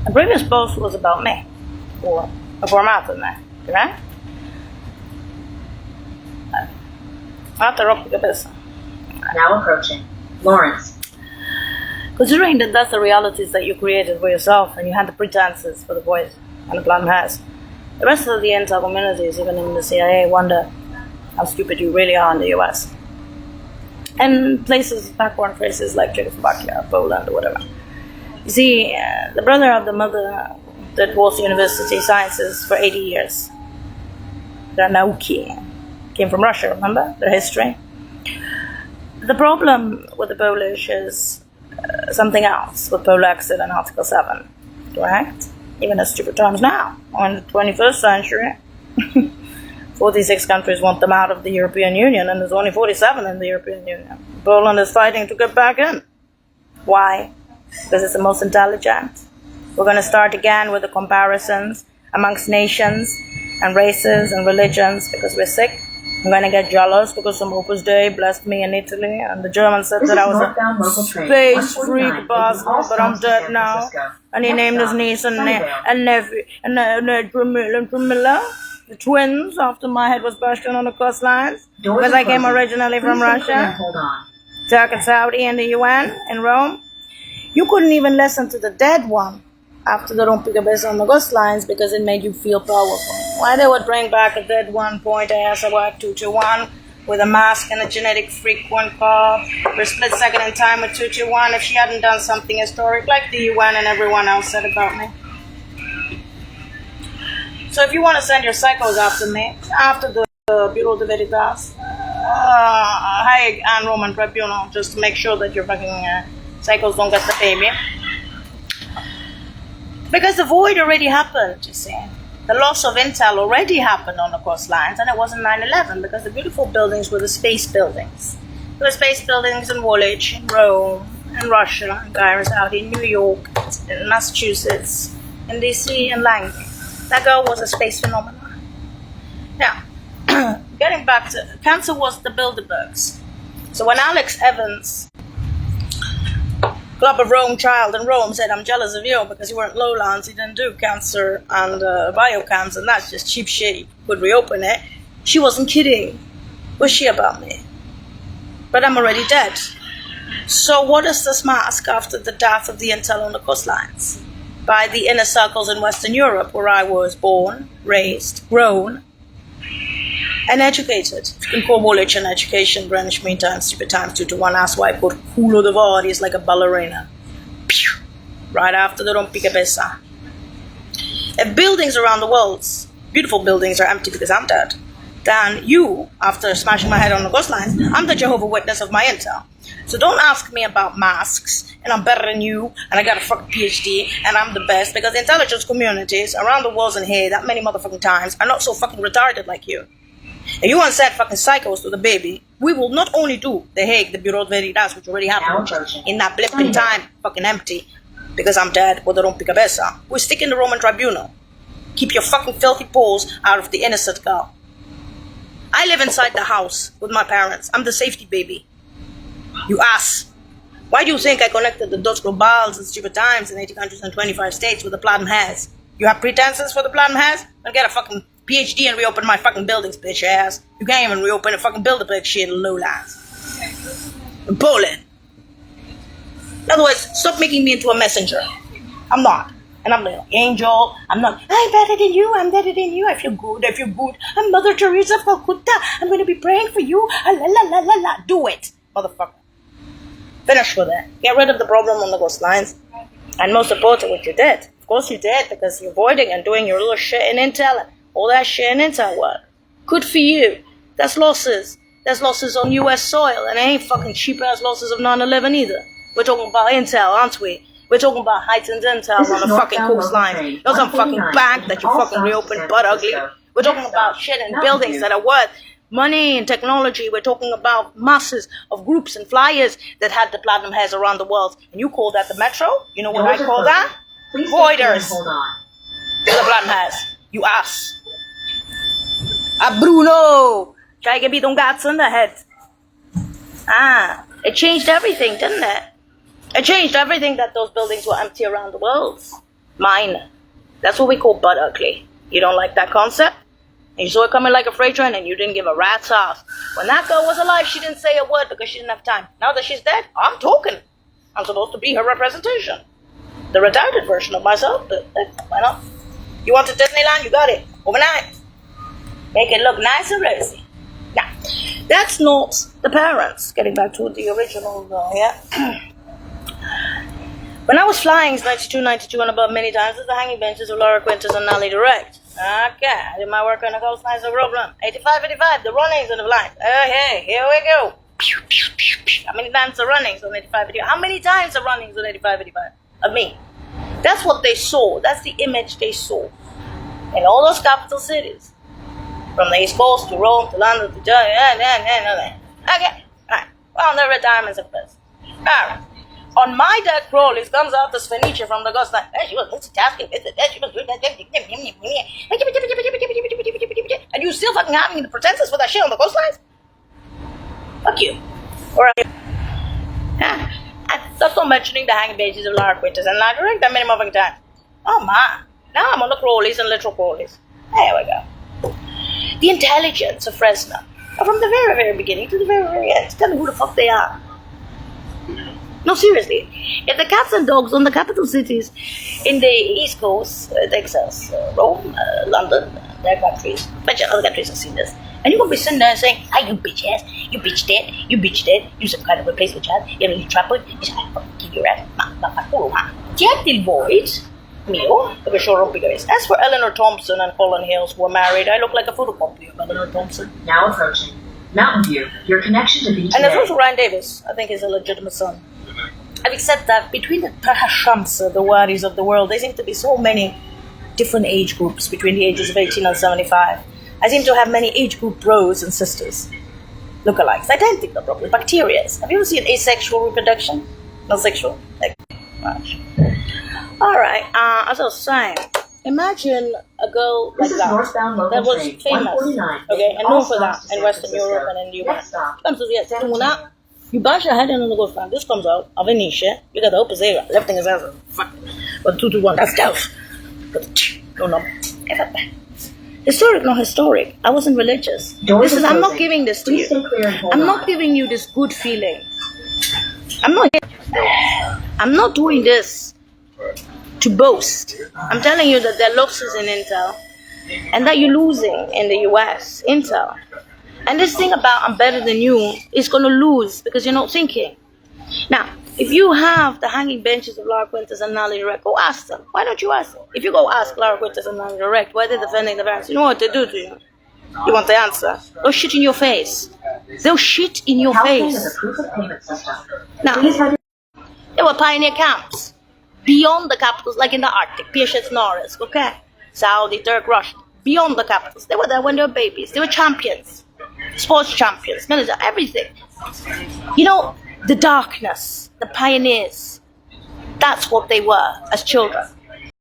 The previous post was about me, or a format of me, correct? After rock the business. Now approaching. Lawrence. Considering that that's the realities that you created for yourself and you had the pretenses for the voice and the plan has, the rest of the intel communities, even in the CIA, wonder how stupid you really are in the US. And places, backward places like Czechoslovakia, Poland, or whatever. You see, the brother of the mother that was university sciences for 80 years, Ranauki, came from Russia, remember? Their history. The problem with the Polish is something else with Pole Exit and Article 7, correct? Even in stupid times now, in the 21st century, 46 countries want them out of the European Union, and there's only 47 in the European Union. Poland is fighting to get back in. Why? Because it's the most intelligent. We're going to start again with the comparisons amongst nations and races and religions because we're sick. I'm going to get jealous because some Opus Dei blessed me in Italy, and the German said that I was a space freak bastard, but I'm dead now. And he named his niece and nephew and Drumilla, the twins, after my head was bashed in on the coastlines. Because I came originally from Russia, Turk and Saudi and the UN in Rome. You couldn't even listen to the dead one after the Rompigabes on the coastlines because it made you feel powerful. Why they would bring back a dead one, point ass, a work 221 with a mask and a genetic freak one call for a split second in time with 221 if she hadn't done something historic like the UN and everyone else said about me. So if you want to send your psychos after me, after the Bureau de Veritas, Hague and Roman Tribunal, just to make sure that your fucking psychos don't get the baby. Because the void already happened, you see. The loss of intel already happened on the coastlines, and it wasn't 9/11 because the beautiful buildings were the space buildings. There were space buildings in Woolwich, in Rome, in Russia, in Cairo, Saudi, in New York, in Massachusetts, in DC, and Langley. That girl was a space phenomenon. Now, getting back to cancer was the Bilderbergs. So when Alex Evans, Club of Rome child in Rome, said, I'm jealous of you because you weren't Lowlands, you didn't do cancer and biocams, and that's just cheap shit, you could reopen it. She wasn't kidding. Was she about me? But I'm already dead. So what is this mask after the death of the intel on the coastlines? By the inner circles in Western Europe, where I was born, raised, grown, and educated. You can call Woolwich an education, Greenwich Mean Time, stupid times 2 to 1. That's why I put culo de Varys like a ballerina. Pew! Right after the rompicabeza. If buildings around the world, beautiful buildings, are empty because I'm dead, then you, after smashing my head on the coastlines, I'm the Jehovah's Witness of my intel. So don't ask me about masks, and I'm better than you, and I got a fucking PhD, and I'm the best, because intelligence communities around the world and here that many motherfucking times are not so fucking retarded like you. If you want to send fucking psychos to the baby, we will not only do the Hague, the Bureau de Veritas, which already happened, in that blip in time, fucking empty, because I'm dead with the rompicabeza. We stick in the Roman Tribunal. Keep your fucking filthy paws out of the innocent girl. I live inside the house with my parents. I'm the safety baby. You ass. Why do you think I connected the Dos Globals and stupid times in 80 countries and 25 states with the Platinum Hairs? You have pretenses for the Platinum Hairs? Then get a fucking PhD and reopen my fucking buildings, bitch ass. You can't even reopen a fucking Bilderberg shit in Lowlands. In Poland. In other words, stop making me into a messenger. I'm not. And I'm an angel. I'm not, I'm better than you. I'm better than you. I feel good. I feel good. I'm Mother Teresa of Calcutta. I'm going to be praying for you. La la la la la. Do it, motherfucker. Finish with it. Get rid of the problem on the coastlines. And most importantly, what you did. Of course you did, because you're avoiding and doing your little shit in intel. All that shit in intel work. Good for you. That's losses. That's losses on US soil. And it ain't fucking cheap-ass losses of 9/11 either. We're talking about intel, aren't we? We're talking about heightened intel on the fucking coastline. Not some fucking bank that you fucking reopened butt ugly. We're talking about shit in buildings that are worth money and technology. We're talking about masses of groups and flyers that had the Platinum Hairs around the world. And you call that the metro? You know what I call that? Voiders. Hold on. The Platinum Hairs. You ass. Bruno! Try to get gats in the head. It changed everything, didn't it? It changed everything that those buildings were empty around the world. Mine. That's what we call butt ugly. You don't like that concept? And you saw it coming like a freight train and you didn't give a rat's ass. When that girl was alive, she didn't say a word because she didn't have time. Now that she's dead, I'm talking. I'm supposed to be her representation. The retarded version of myself. But why not? You want to Disneyland? You got it. Overnight. Make it look nice and rosy. Now, that's not the parents. Getting back to the original, yeah. When I was flying, it's 92, 92 and above many times, there's the hanging benches of Laura Quintus and Nally Direct. Okay, I did my work on the coastline, no problem. 85, 85, the runnings on the line. Okay, here we go. Pew, pew, pew, pew. How many times the runnings on 85, 85? How many times the runnings on 85, 85? Of me. That's what they saw. That's the image they saw. In all those capital cities. From the East Coast to Rome to London to okay, alright. Well, the retirements of first. Alright. On my deck crawlies comes out the Fenicia from the coastline. She was multitasking. She was doing that. And you still fucking having the pretenses for that shit on the coastlines? Fuck you. Alright. That's not mentioning the hanging pages of Lara Quintus and Nally Direct that many motherfucking time. Oh man. Now I'm on the crawlies and literal crawlies. There we go. The intelligence of Fresno. From the very, very beginning to the very, very end. Tell me who the fuck they are. No, seriously. If the cats and dogs on the capital cities in the East Coast, Texas, Rome, London, their countries, a bunch of other countries have seen this. And you're going to be sitting there saying, "Hi, you bitch ass, you bitch dead, you some kind of replacement child, you trample, you say, I fucking kill your ass, Get the void, mio, perché sono rompicabeça." As for Eleanor Thompson and Colin Hills, who were married, I look like a photocopy of Eleanor Thompson. Now approaching Mountain View. Your connection to BTA. And there's also Ryan Davis, I think he's a legitimate son. Having said that, between the Tahashamsa, the Wadis of the world, there seem to be so many different age groups between the ages of 18 and 75. I seem to have many age group bros and sisters. Lookalikes. Identical, probably. Bacterias. Have you ever seen asexual reproduction? Not sexual? Like, much. Alright, as I was saying, imagine a girl like that. Northbound local That was train, famous. 149. Okay, and known for that in Western Europe and in the US. Doing that. You bash your head in on the ghost fan. This comes out of Venetia. You got the Opus Era. Left thing is answer. Fuck. But 221. That's stealth. No number. Historic, not historic. I wasn't religious. I'm not giving this to you. I'm not giving you this good feeling. I'm not doing this to boast. I'm telling you that there are losses in Intel and that you're losing in the US. Intel. And this thing about I'm better than you is going to lose because you're not thinking. Now, if you have the hanging benches of Lara Quintus and Nally Direct, go ask them. Why don't you ask them? If you go ask Lara Quintus and Nally Direct why they're defending the parents, you know what they do to you? You want the answer? They'll shit in your face. They'll shit in your face. Now, there were pioneer camps beyond the capitals, like in the Arctic, Piasecz Norris, okay? Saudi, Turk, Russia, beyond the capitals. They were there when they were babies. They were champions. Sports champions, military, everything. You know, the darkness, the pioneers, that's what they were as children.